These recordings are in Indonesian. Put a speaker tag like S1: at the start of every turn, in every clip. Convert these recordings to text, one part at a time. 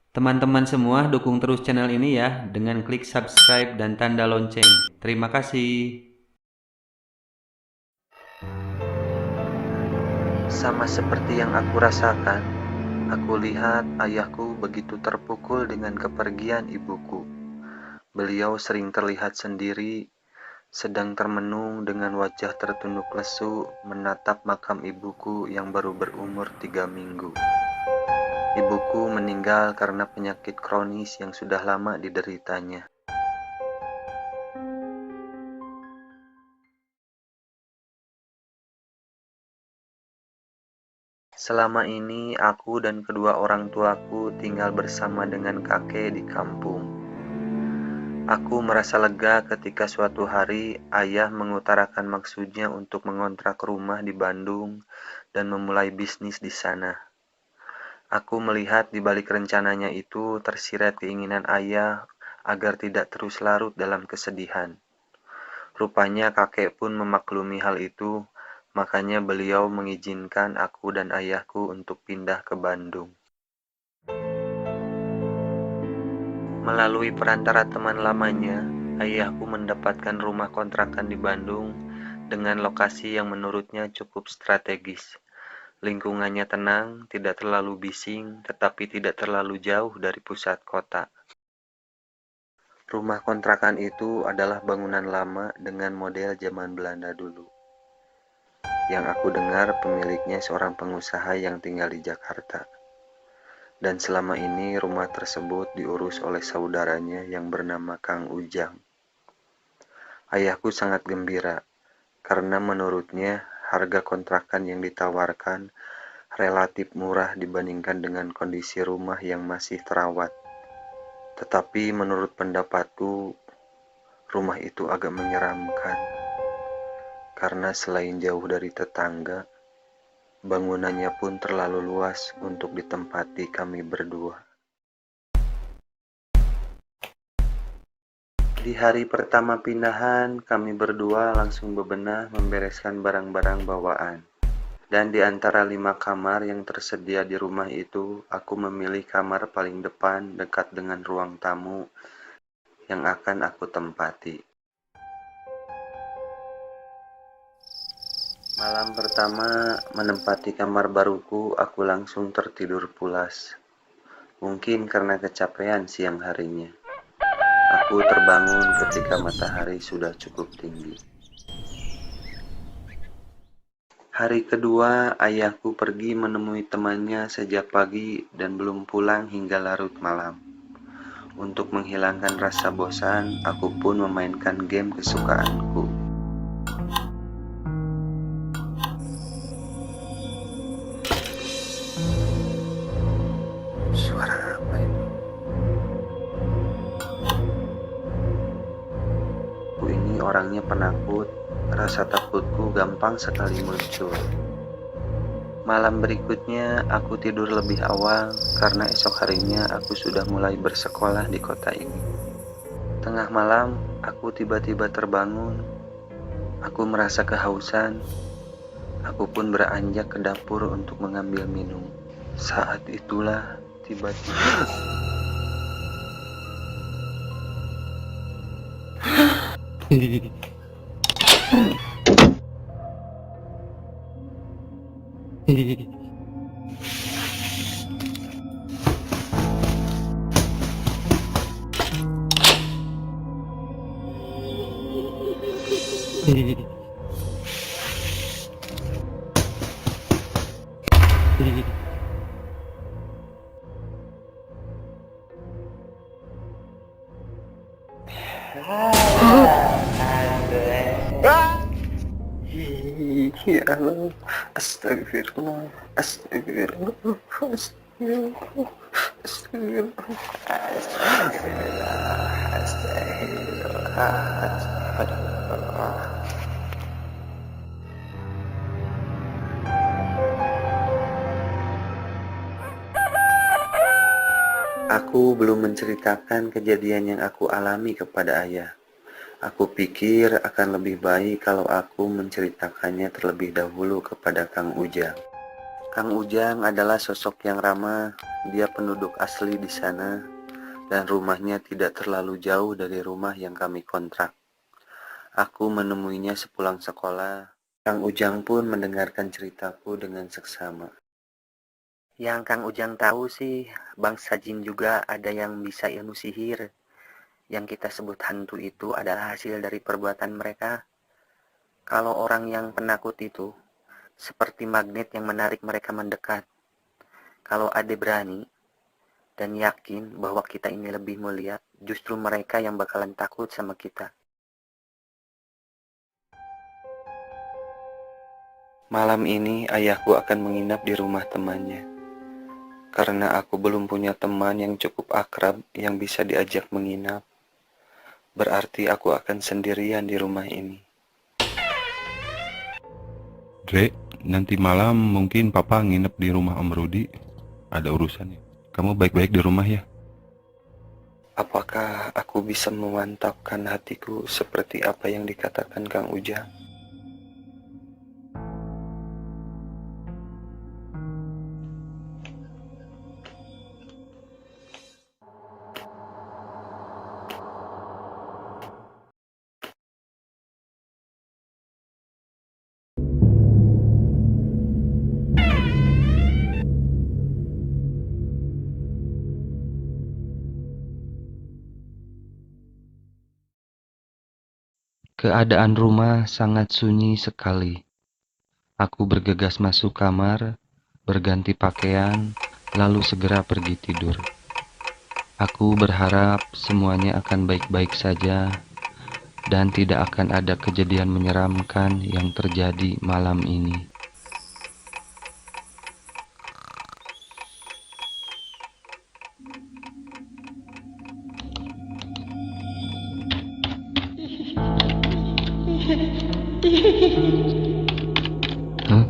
S1: Teman-teman semua dukung terus channel ini ya dengan klik subscribe dan tanda lonceng. Terima kasih.
S2: Sama seperti yang aku rasakan, aku lihat ayahku begitu terpukul dengan kepergian ibuku. Beliau sering terlihat sendiri, sedang termenung dengan wajah tertunduk lesu menatap makam ibuku yang baru berumur 3 minggu. Ibuku meninggal karena penyakit kronis yang sudah lama dideritanya. Selama ini aku dan kedua orang tuaku tinggal bersama dengan kakek di kampung. Aku merasa lega ketika suatu hari ayah mengutarakan maksudnya untuk mengontrak rumah di Bandung dan memulai bisnis di sana. Aku melihat di balik rencananya itu tersirat keinginan ayah agar tidak terus larut dalam kesedihan. Rupanya kakek pun memaklumi hal itu, makanya beliau mengizinkan aku dan ayahku untuk pindah ke Bandung. Melalui perantara teman lamanya, ayahku mendapatkan rumah kontrakan di Bandung dengan lokasi yang menurutnya cukup strategis. Lingkungannya tenang, tidak terlalu bising, tetapi tidak terlalu jauh dari pusat kota. Rumah kontrakan itu adalah bangunan lama dengan model zaman Belanda dulu. Yang aku dengar pemiliknya seorang pengusaha yang tinggal di Jakarta. Dan selama ini rumah tersebut diurus oleh saudaranya yang bernama Kang Ujang. Ayahku sangat gembira karena menurutnya harga kontrakan yang ditawarkan relatif murah dibandingkan dengan kondisi rumah yang masih terawat. Tetapi menurut pendapatku, rumah itu agak menyeramkan karena selain jauh dari tetangga, bangunannya pun terlalu luas untuk ditempati kami berdua. Di hari pertama pindahan, kami berdua langsung bebenah membereskan barang-barang bawaan. Dan di antara 5 kamar yang tersedia di rumah itu, aku memilih kamar paling depan dekat dengan ruang tamu yang akan aku tempati. Malam pertama menempati kamar baruku, aku langsung tertidur pulas. Mungkin karena kecapean siang harinya. Aku terbangun ketika matahari sudah cukup tinggi. Hari kedua, ayahku pergi menemui temannya sejak pagi dan belum pulang hingga larut malam. Untuk menghilangkan rasa bosan, aku pun memainkan game kesukaanku. Suara apa itu? Aku ini orangnya penakut, rasa takutku gampang sekali muncul. Malam berikutnya, aku tidur lebih awal karena esok harinya aku sudah mulai bersekolah di kota ini. Tengah malam, aku tiba-tiba terbangun. Aku merasa kehausan. Aku pun beranjak ke dapur untuk mengambil minum. Saat itulah tiba-tiba ya Allah, astagfirullah, astagfirullah, astagfirullah, astagfirullah, astagfirullah, astagfirullah. Aku belum menceritakan kejadian yang aku alami kepada ayah. Aku pikir akan lebih baik kalau aku menceritakannya terlebih dahulu kepada Kang Ujang. Kang Ujang adalah sosok yang ramah. Dia penduduk asli di sana dan rumahnya tidak terlalu jauh dari rumah yang kami kontrak. Aku menemuinya sepulang sekolah. Kang Ujang pun mendengarkan ceritaku dengan seksama. Yang Kang Ujang tahu sih, bangsa jin juga ada yang bisa ilmu sihir. Yang kita sebut hantu itu adalah hasil dari perbuatan mereka. Kalau orang yang penakut itu, seperti magnet yang menarik mereka mendekat. Kalau Ade berani dan yakin bahwa kita ini lebih mulia, justru mereka yang bakalan takut sama kita. Malam ini ayahku akan menginap di rumah temannya. Karena aku belum punya teman yang cukup akrab yang bisa diajak menginap, berarti aku akan sendirian di rumah ini.
S3: Dre, nanti malam mungkin papa nginep di rumah Om Rudi. Ada urusannya. Kamu baik-baik di rumah ya?
S2: Apakah aku bisa memantapkan hatiku seperti apa yang dikatakan Kang Ujang?
S1: Keadaan rumah sangat sunyi sekali. Aku bergegas masuk kamar, berganti pakaian, lalu segera pergi tidur. Aku berharap semuanya akan baik-baik saja dan tidak akan ada kejadian menyeramkan yang terjadi malam ini. Hah?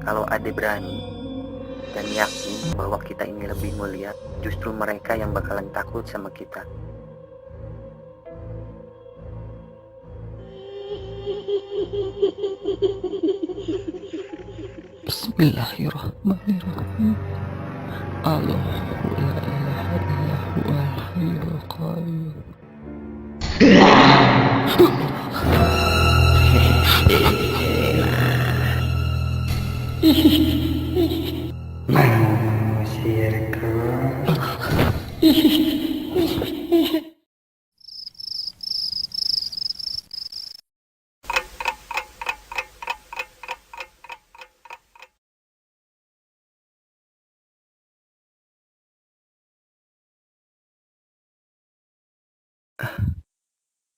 S2: Kalau Ade berani dan yakin bahwa kita ini lebih mulia, justru mereka yang bakalan takut sama kita.
S4: Bismillahirrahmanirrahim. Allahu la ilaha illa huwal hayyul qayyum.
S2: Mengusirku.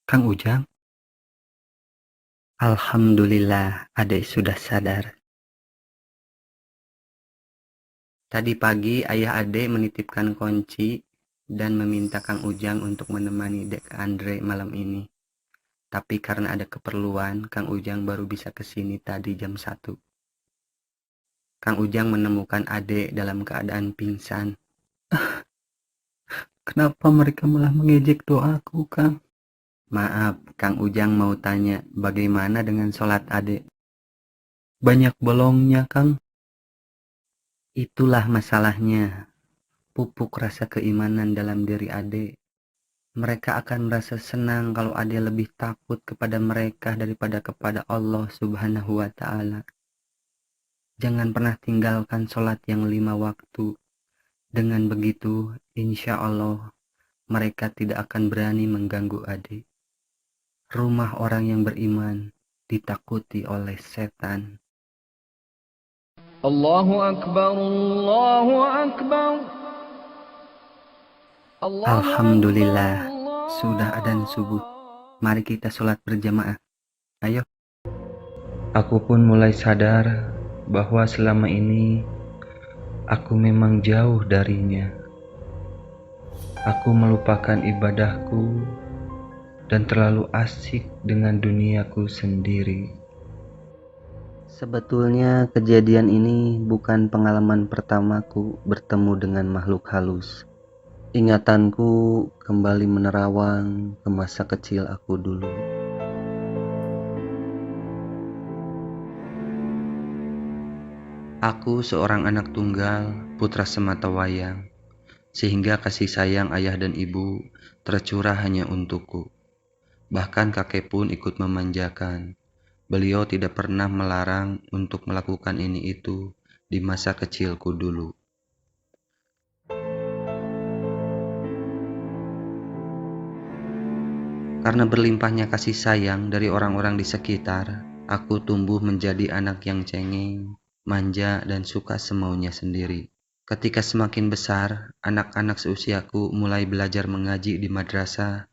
S2: Kang Ujang, alhamdulillah Adek sudah sadar. Tadi pagi ayah Ade menitipkan kunci dan meminta Kang Ujang untuk menemani Dek Andre malam ini. Tapi karena ada keperluan, Kang Ujang baru bisa kesini tadi jam 1. Kang Ujang menemukan Ade dalam keadaan pingsan. Kenapa mereka malah mengejek doaku, Kang? Maaf, Kang Ujang mau tanya bagaimana dengan sholat Ade? Banyak bolongnya, Kang. Itulah masalahnya. Pupuk rasa keimanan dalam diri Ade. Mereka akan merasa senang kalau Ade lebih takut kepada mereka daripada kepada Allah Subhanahu wa Ta'ala. Jangan pernah tinggalkan sholat yang 5 waktu. Dengan begitu, insya Allah
S5: mereka tidak akan berani mengganggu adik. Rumah orang yang beriman ditakuti oleh setan.
S4: Allahu Akbar, Allahu Akbar.
S5: Alhamdulillah, sudah adzan subuh. Mari kita sholat berjamaah. Ayo.
S1: Aku pun mulai sadar bahwa selama ini aku memang jauh darinya. Aku melupakan ibadahku dan terlalu asik dengan duniaku sendiri.
S5: Sebetulnya kejadian ini bukan pengalaman pertamaku bertemu dengan makhluk halus. Ingatanku kembali menerawang ke masa kecil aku dulu. Aku seorang anak tunggal, putra sematawayang, sehingga kasih sayang ayah dan ibu tercurah hanya untukku. Bahkan kakek pun ikut memanjakan. Beliau tidak pernah melarang untuk melakukan ini itu di masa kecilku dulu. Karena berlimpahnya kasih sayang dari orang-orang di sekitar, aku tumbuh menjadi anak yang cengeng, manja, dan suka semaunya sendiri. Ketika semakin besar, anak-anak seusiaku mulai belajar mengaji di madrasah.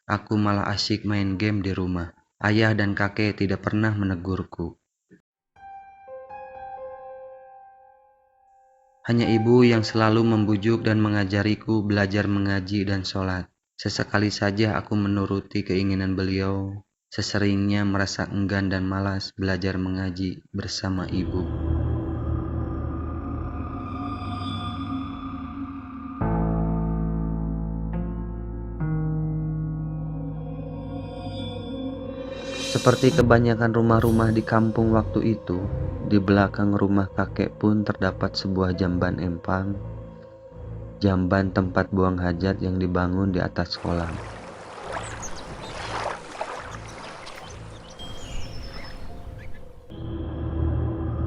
S5: Aku malah asyik main game di rumah. Ayah dan kakek tidak pernah menegurku. Hanya ibu yang selalu membujuk dan mengajariku belajar mengaji dan sholat. Sesekali saja aku menuruti keinginan beliau, seseringnya merasa enggan dan malas belajar mengaji bersama ibu. Seperti kebanyakan rumah-rumah di kampung waktu itu, di belakang rumah kakek pun terdapat sebuah jamban empang, jamban tempat buang hajat yang dibangun di atas kolam.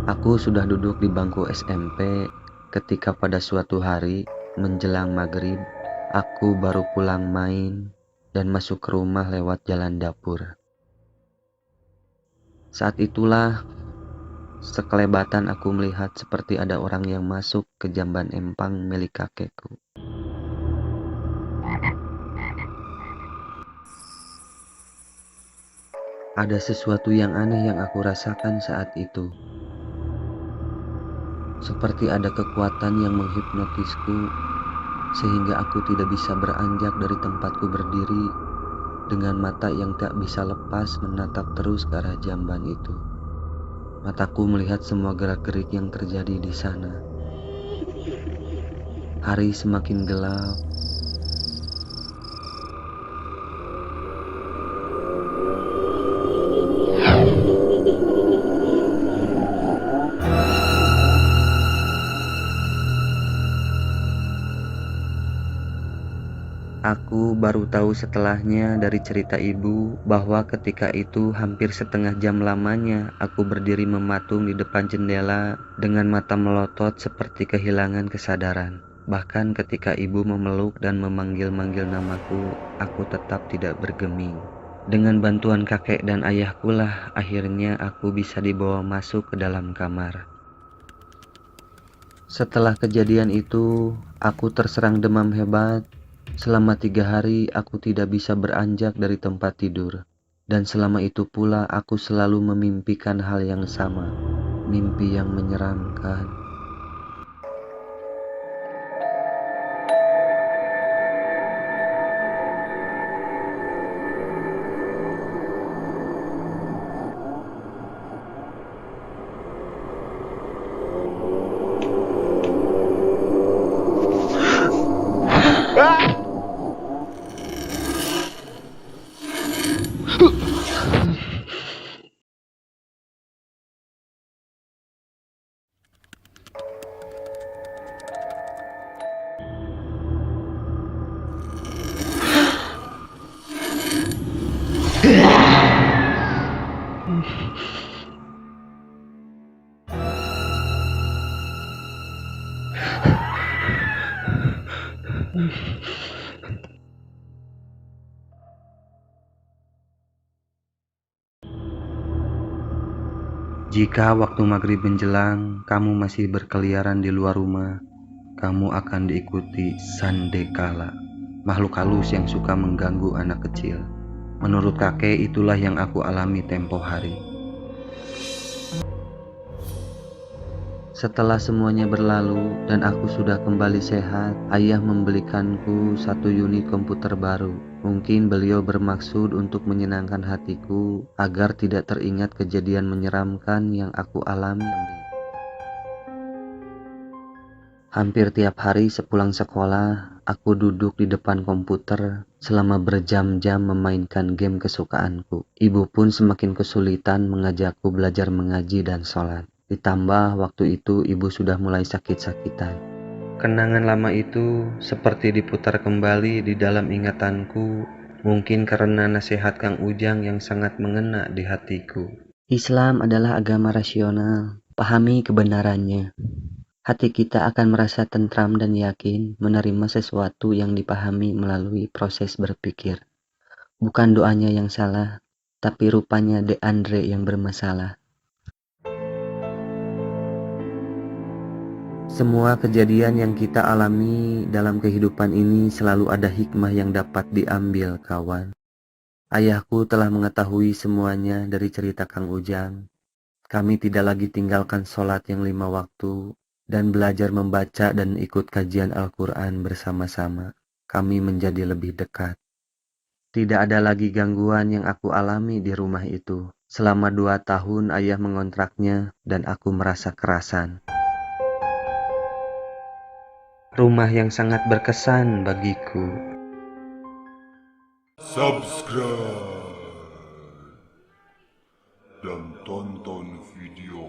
S5: Aku sudah duduk di bangku SMP ketika pada suatu hari menjelang maghrib, aku baru pulang main dan masuk ke rumah lewat jalan dapur. Saat itulah sekelebatan aku melihat seperti ada orang yang masuk ke jamban empang milik kakekku. Ada sesuatu yang aneh yang aku rasakan saat itu. Seperti ada kekuatan yang menghipnotisku sehingga aku tidak bisa beranjak dari tempatku berdiri dengan mata yang tak bisa lepas menatap terus ke arah jamban itu. Mataku melihat semua gerak-gerik yang terjadi di sana. Hari semakin gelap. Aku baru tahu setelahnya dari cerita ibu bahwa ketika itu hampir setengah jam lamanya aku berdiri mematung di depan jendela dengan mata melotot seperti kehilangan kesadaran. Bahkan ketika ibu memeluk dan memanggil-manggil namaku, aku tetap tidak bergeming. Dengan bantuan kakek dan ayahku lah akhirnya aku bisa dibawa masuk ke dalam kamar. Setelah kejadian itu, aku terserang demam hebat. Selama 3 hari aku tidak bisa beranjak dari tempat tidur. Dan selama itu pula aku selalu memimpikan hal yang sama. Mimpi yang menyeramkan. Jika waktu maghrib menjelang, kamu masih berkeliaran di luar rumah, kamu akan diikuti sandekala, makhluk halus yang suka mengganggu anak kecil. Menurut kakek, itulah yang aku alami tempo hari. Setelah semuanya berlalu dan aku sudah kembali sehat, ayah membelikanku 1 unit komputer baru. Mungkin beliau bermaksud untuk menyenangkan hatiku agar tidak teringat kejadian menyeramkan yang aku alami. Hampir tiap hari sepulang sekolah, aku duduk di depan komputer selama berjam-jam memainkan game kesukaanku. Ibu pun semakin kesulitan mengajakku belajar mengaji dan sholat. Ditambah waktu itu ibu sudah mulai sakit-sakitan. Kenangan lama itu seperti diputar kembali di dalam ingatanku, mungkin karena nasihat Kang Ujang yang sangat mengena di hatiku. Islam adalah agama rasional, pahami kebenarannya. Hati kita akan merasa tentram dan yakin menerima sesuatu yang dipahami melalui proses berpikir. Bukan doanya yang salah, tapi rupanya De Andre yang bermasalah. Semua kejadian yang kita alami dalam kehidupan ini selalu ada hikmah yang dapat diambil, kawan. Ayahku telah mengetahui semuanya dari cerita Kang Ujang. Kami tidak lagi tinggalkan sholat yang 5 waktu dan belajar membaca dan ikut kajian Al-Quran bersama-sama. Kami menjadi lebih dekat. Tidak ada lagi gangguan yang aku alami di rumah itu. Selama 2 tahun ayah mengontraknya dan aku merasa kerasan. Rumah yang sangat berkesan bagiku.
S6: Subscribe dan tonton video